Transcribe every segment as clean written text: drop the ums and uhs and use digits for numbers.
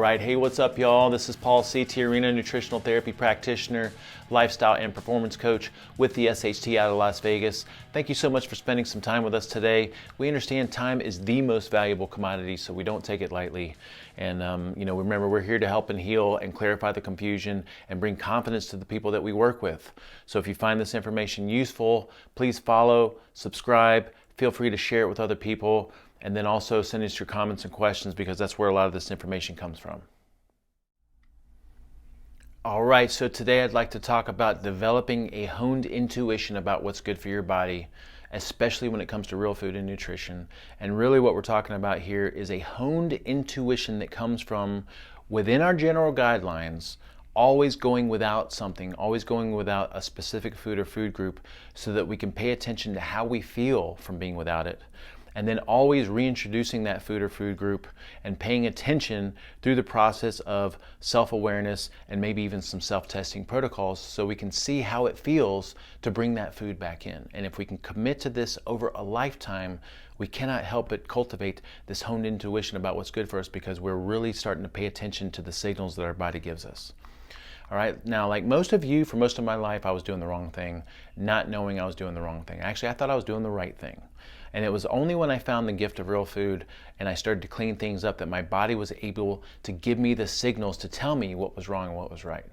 right, hey, what's up, y'all? This is Paul C. Tiarina, nutritional therapy practitioner, lifestyle and performance coach with the SHT out of Las Vegas. Thank you so much for spending some time with us today. We understand time is the most valuable commodity, so we don't take it lightly. And remember, we're here to help and heal and clarify the confusion and bring confidence to the people that we work with. So if you find this information useful, please follow, subscribe, feel free to share it with other people. And then also send us your comments and questions, because that's where a lot of this information comes from. All right, so today I'd like to talk about developing a honed intuition about what's good for your body, especially when it comes to real food and nutrition. And really what we're talking about here is a honed intuition that comes from within our general guidelines, always going without something, always going without a specific food or food group, so that we can pay attention to how we feel from being without it. And then always reintroducing that food or food group and paying attention through the process of self-awareness and maybe even some self-testing protocols, so we can see how it feels to bring that food back in. And if we can commit to this over a lifetime, we cannot help but cultivate this honed intuition about what's good for us, because we're really starting to pay attention to the signals that our body gives us. All right, now, like most of you, for most of my life, I was doing the wrong thing, not knowing I was doing the wrong thing. Actually, I thought I was doing the right thing. And it was only when I found the gift of real food and I started to clean things up that my body was able to give me the signals to tell me what was wrong and what was right.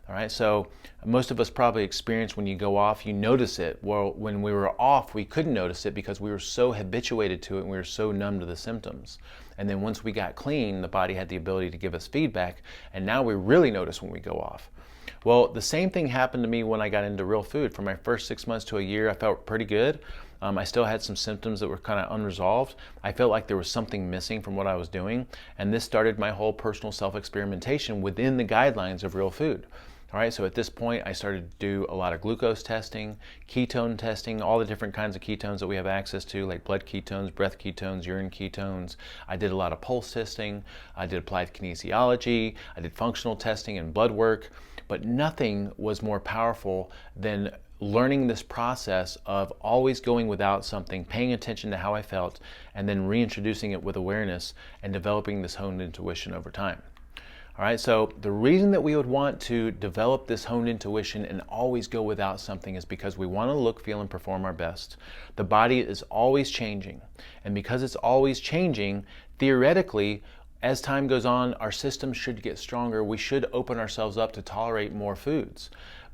All right, so most of us probably experience when you go off, you notice it. Well, when we were off, we couldn't notice it because we were so habituated to it and we were so numb to the symptoms. And then once we got clean, the body had the ability to give us feedback, and now we really notice when we go off. Well, the same thing happened to me when I got into real food. For my first 6 months to a year, I felt pretty good. I still had some symptoms that were kind of unresolved. I felt like there was something missing from what I was doing, and this started my whole personal self-experimentation within the guidelines of real food. All right, so at this point, I started to do a lot of glucose testing, ketone testing, all the different kinds of ketones that we have access to, like blood ketones, breath ketones, urine ketones. I did a lot of pulse testing. I did applied kinesiology. I did functional testing and blood work, but nothing was more powerful than learning this process of always going without something, paying attention to how I felt, and then reintroducing it with awareness and developing this honed intuition over time. All right, so the reason that we would want to develop this honed intuition and always go without something is because we want to look, feel, and perform our best. The body is always changing, and because it's always changing, theoretically, as time goes on, our system should get stronger. We should open ourselves up to tolerate more foods.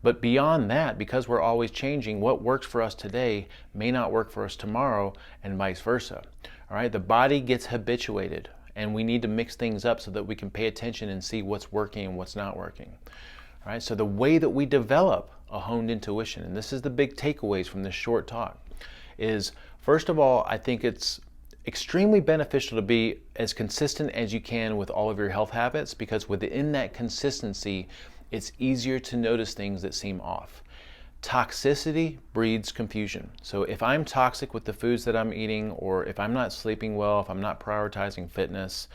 But beyond that, because we're always changing, what works for us today may not work for us tomorrow, and vice versa. All right, the body gets habituated, and we need to mix things up so that we can pay attention and see what's working and what's not working. All right, so the way that we develop a honed intuition, and this is the big takeaways from this short talk, is first of all, I think it's extremely beneficial to be as consistent as you can with all of your health habits, because within that consistency, it's easier to notice things that seem off. Toxicity breeds confusion. So if I'm toxic with the foods that I'm eating, or if I'm not sleeping well, if I'm not prioritizing fitness,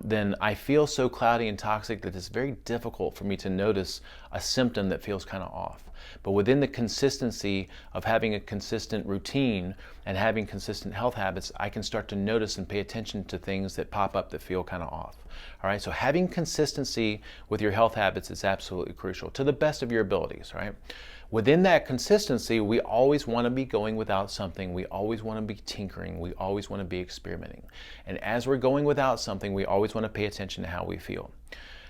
then I feel so cloudy and toxic that it's very difficult for me to notice a symptom that feels kind of off. But within the consistency of having a consistent routine and having consistent health habits, I can start to notice and pay attention to things that pop up that feel kind of off. All right, so having consistency with your health habits is absolutely crucial to the best of your abilities, right? Within that consistency, we always want to be going without something. We always want to be tinkering. We always want to be experimenting. And as we're going without something, we always want to pay attention to how we feel.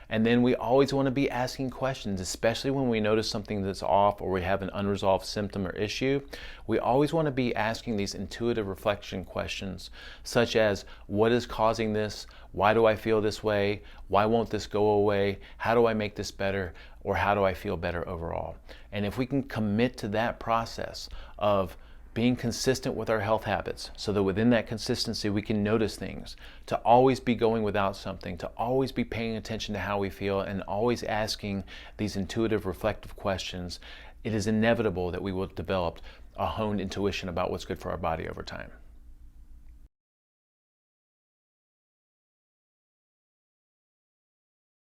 And then we always want to be asking questions, especially when we notice something that's off or we have an unresolved symptom or issue. We always want to be asking these intuitive reflection questions, such as, what is causing this? Why do I feel this way? Why won't this go away? How do I make this better? Or how do I feel better overall? And if we can commit to that process of being consistent with our health habits, so that within that consistency we can notice things, to always be going without something, to always be paying attention to how we feel, and always asking these intuitive reflective questions, it is inevitable that we will develop a honed intuition about what's good for our body over time.